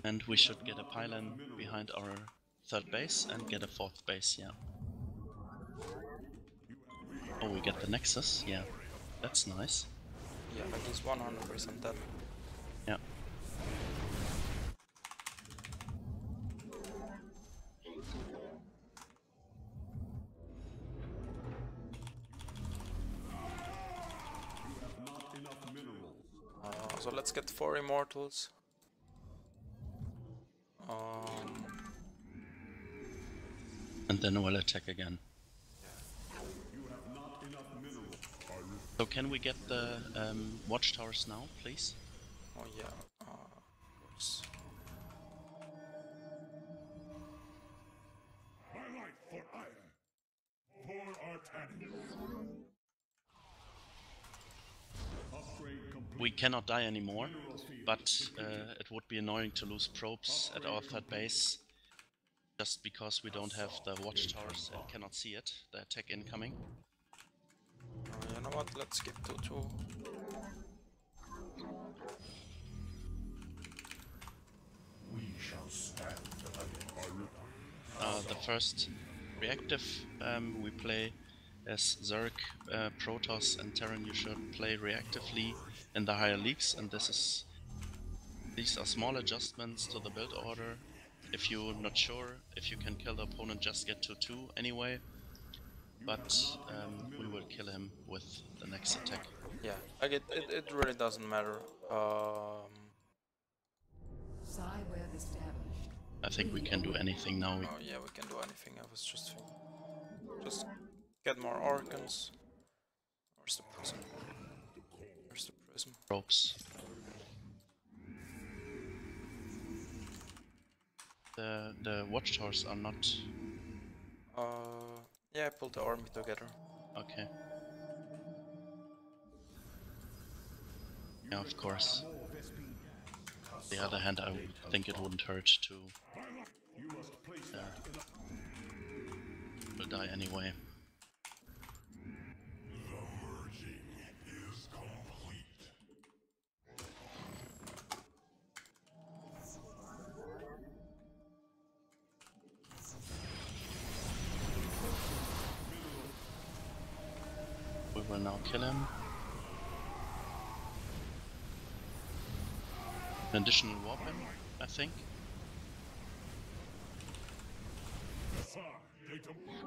And we should get a pylon behind our third base and get a fourth base, yeah. Oh, we get the Nexus, yeah. That's nice. Yeah, but he's 100% dead. Yeah. So let's get 4 Immortals. And then we'll attack again. So can we get the watchtowers now, please? Oh yeah, of course. My life for Ire, for Artanis. We cannot die anymore, but it would be annoying to lose probes at our third base just because we don't have the watchtowers and cannot see it, the attack incoming. You know what, let's skip to 2. We shall stand The first reactive we play as Zerg, Protoss and Terran. You should play reactively in the higher leagues, and these are small adjustments to the build order. If you're not sure if you can kill the opponent, just get to 2 anyway. But we will kill him with the next attack. Yeah, like it really doesn't matter. I think we can do anything now. Oh yeah, we can do anything. I was just thinking. Just get more organs. Where's the prism? Where's the prism? Probes. The watchtowers are not... Yeah, I pulled the army together. Okay. Yeah, of course. On the other hand, I think it wouldn't hurt to... We'll die anyway. We will now kill him. An additional weapon, I think.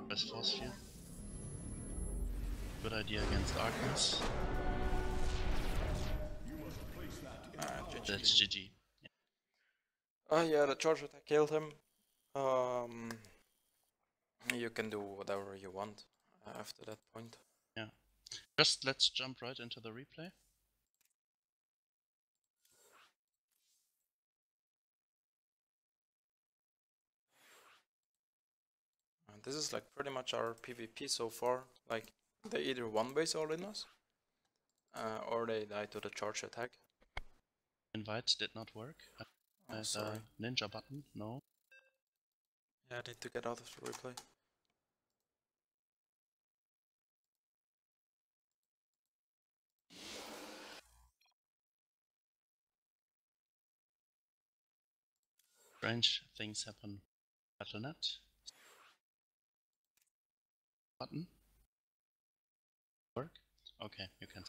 Press force field. Good idea against Archons. That's GG. Yeah, the charge attack killed him. You can do whatever you want after that point. Yeah. Just let's jump right into the replay. And this is like pretty much our PvP so far. Like they either one base all in us, or they die to the charge attack. Invite did not work. Sorry. Ninja button, no. Yeah, I need to get out of the replay. Strange things happen. Battle.net. Button. Work? Okay, you can.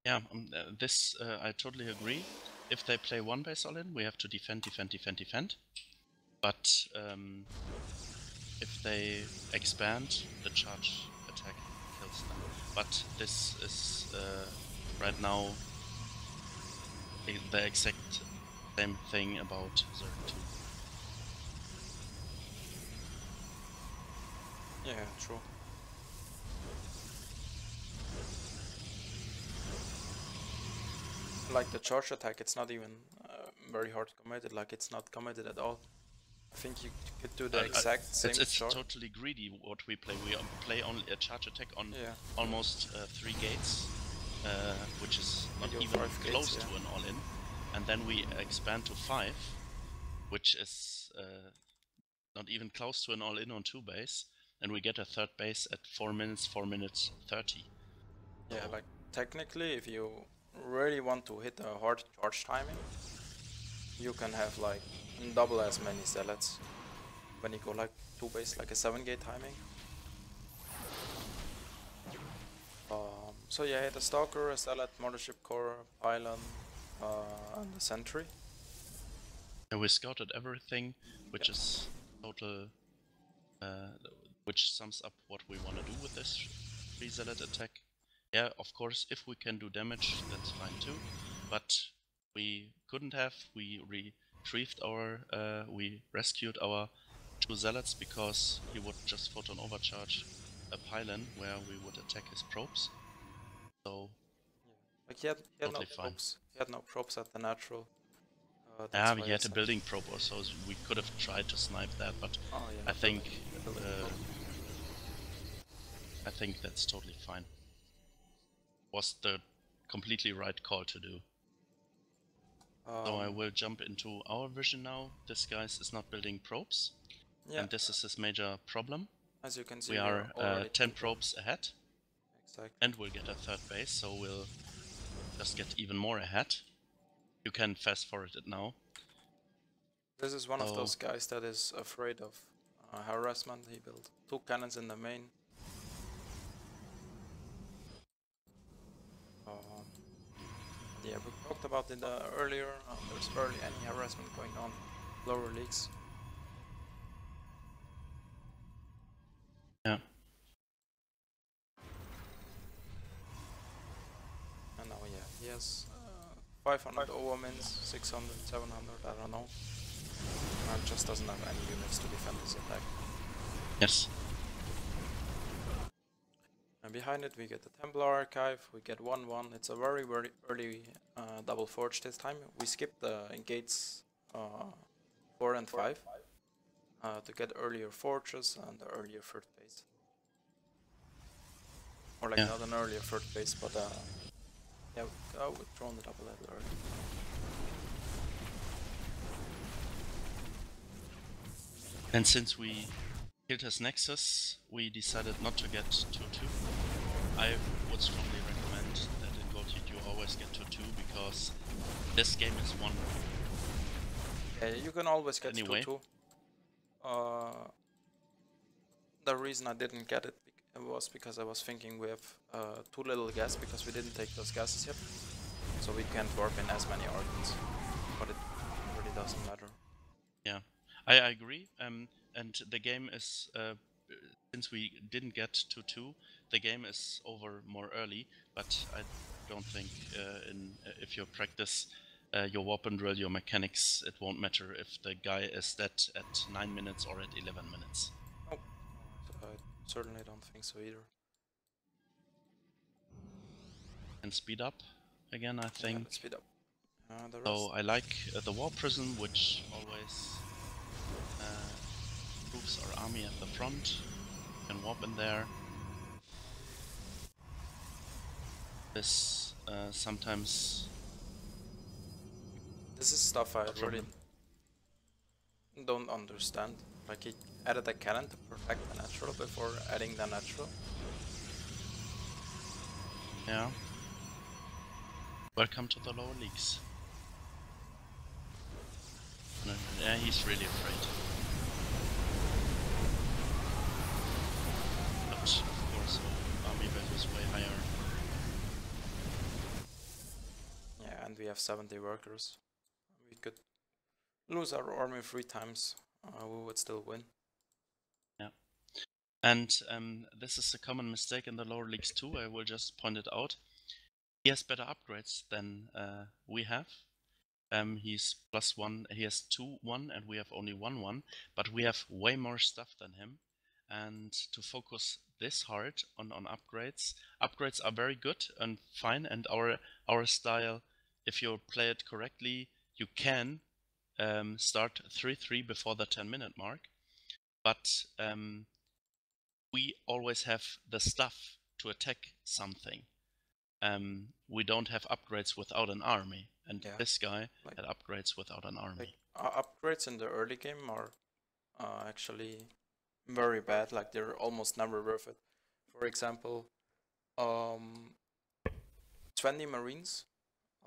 Yeah, this I totally agree. If they play one base all in, we have to defend. But if they expand, the charge attack kills them. But this is right now the exact same thing about Zerg 2. Yeah, true. Like the charge attack, it's not even very hard committed. Like it's not committed at all. I think you could do the exact same It's charge. totally greedy what we play. We play only a charge attack on almost 3 gates, which is not even close to an all-in. And then we expand to 5, which is not even close to an all-in on 2 base. and we get a third base at 4 minutes, 4 minutes 30. Yeah, like technically, if you really want to hit a hard charge timing, you can have like double as many zealots when you go like 2 base, like a 7 gate timing. So yeah, the Stalker, a Zealot, Mothership Core, Pylon, and the Sentry. And we scouted everything, which is total, which sums up what we want to do with this 3 zealot attack. Yeah, of course, if we can do damage, that's fine too, but we couldn't have. We retrieved our, we rescued our 2 zealots because he would just photon overcharge a pylon where we would attack his probes. So like he had totally no fine. probes. He had no probes at the natural. Yeah, Why he had a building probe also, so we could have tried to snipe that, but Oh, yeah, I think building probe. I think that's totally fine. Was the completely right call to do. So I will jump into our vision now. This guy is not building probes, Yeah, and this is his major problem. as you can see, We are already 10 probes ahead, Exactly. and we'll get a third base, so we'll just get even more ahead. You can fast forward it now. This is one of those guys that is afraid of harassment. He built 2 cannons in the main. Yeah, we talked about it earlier. There's barely any harassment going on lower leagues. Yeah. And now, yeah, he has 500 overmins, 600, 700, I don't know. And just doesn't have any units to defend his attack. Yes. And behind it we get the Templar Archive, we get 1-1. It's a very, very early double forge this time. We skipped the gates 4 and 5 to get earlier forges and the earlier third base. Or like not an earlier third base, but yeah, we've drawn it up a little early. And since we killed his Nexus, we decided not to get 2-2. I would strongly recommend that in GoTeed you always get 2-2 because this game is won. Yeah, you can always get anyway. 2-2. The reason I didn't get it was because I was thinking we have too little gas because we didn't take those gases yet. So we can't warp in as many Archons. But it really doesn't matter. Yeah, I agree. And the game is, since we didn't get 2-2, the game is over more early. But I don't think if you practice your warp and drill, your mechanics, it won't matter if the guy is dead at 9 minutes or at 11 minutes. Oh, I certainly don't think so either. And speed up again, I think. Yeah, let's speed up. So I like the War Prison, which always moves our army at the front. You can warp in there. This sometimes... This is stuff I really don't understand. Like he added a cannon to protect the natural before adding the natural. Yeah. Welcome to the lower leagues. Yeah, he's really afraid. But of course, our army value is way higher. Yeah, and we have 70 workers. We could lose our army 3 times. We would still win. Yeah. And this is a common mistake in the lower leagues too. I will just point it out. He has better upgrades than we have. He's +1, he has 2-1 and we have only 1-1, but we have way more stuff than him. And to focus this hard on upgrades, upgrades are very good and fine, and our style, if you play it correctly, you can start 3-3 before the 10-minute mark, but we always have the stuff to attack something. We don't have upgrades without an army, and this guy had upgrades without an army. Upgrades in the early game are actually very bad, like they're almost never worth it. For example, 20 Marines,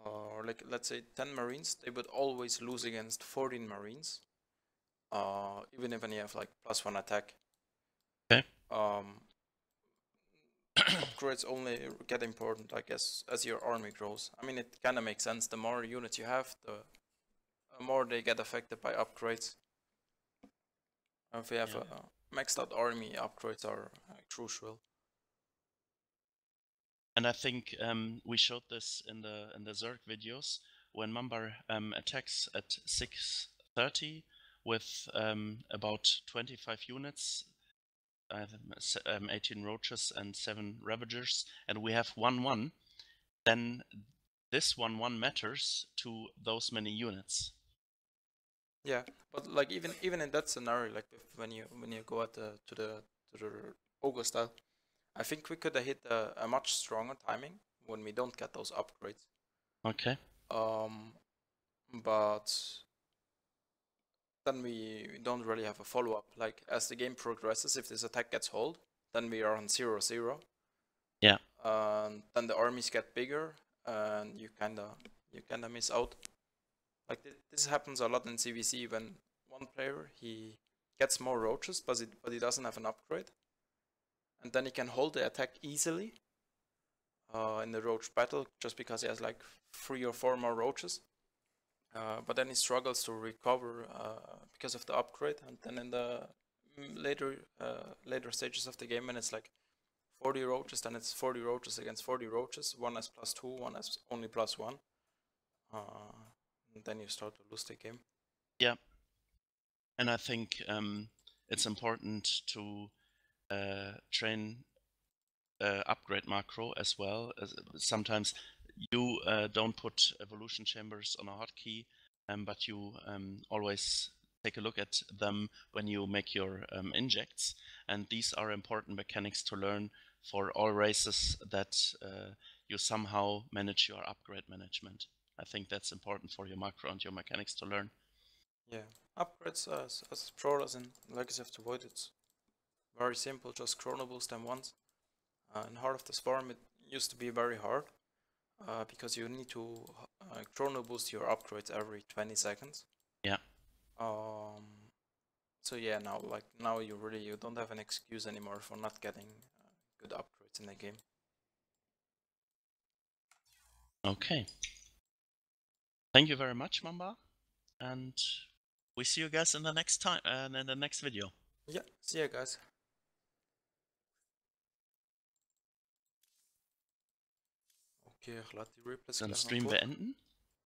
or like let's say 10 Marines, they would always lose against 14 Marines, even if you have like +1 attack. Okay. Upgrades only get important, I guess, as your army grows. I mean, it kind of makes sense. The more units you have, the more they get affected by upgrades. If you have a maxed out army, upgrades are crucial. And I think we showed this in the Zerg videos when Mambar attacks at 630 with about 25 units, 18 roaches and 7 ravagers, and we have 1-1, then this 1-1 matters to those many units. Yeah, but like even in that scenario, like when you go at to the Okko-Style, I think we could have hit a much stronger timing when we don't get those upgrades. Okay. But then we don't really have a follow-up. Like as the game progresses, if this attack gets hold, then we are on 0-0. Yeah. Then the armies get bigger, and you kinda miss out. Like this happens a lot in CVC when one player he gets more roaches, but he doesn't have an upgrade, and then he can hold the attack easily in the roach battle just because he has like 3 or 4 more roaches. But then he struggles to recover because of the upgrade, and then in the later stages of the game, when it's like 40 roaches, then it's 40 roaches against 40 roaches. One has +2, one has only +1. And then you start to lose the game. Yeah. And I think it's important to train upgrade macro as well. Sometimes you don't put evolution chambers on a hotkey, but you always take a look at them when you make your injects, and these are important mechanics to learn for all races that you somehow manage your upgrade management. I think that's important for your macro and your mechanics to learn. Yeah, upgrades as Protoss and Legacy of the Void, it's very simple, just chrono boost them once. In Heart of the Swarm, it used to be very hard because you need to chrono boost your upgrades every 20 seconds. Yeah. So yeah, now you don't have an excuse anymore for not getting good upgrades in the game. Okay. Thank you very much, Mamba, and we see you guys in the next time in the next video. Yeah, see ya guys. Okay, ich lade die Replays Dann gleich noch Stream hoch. beenden.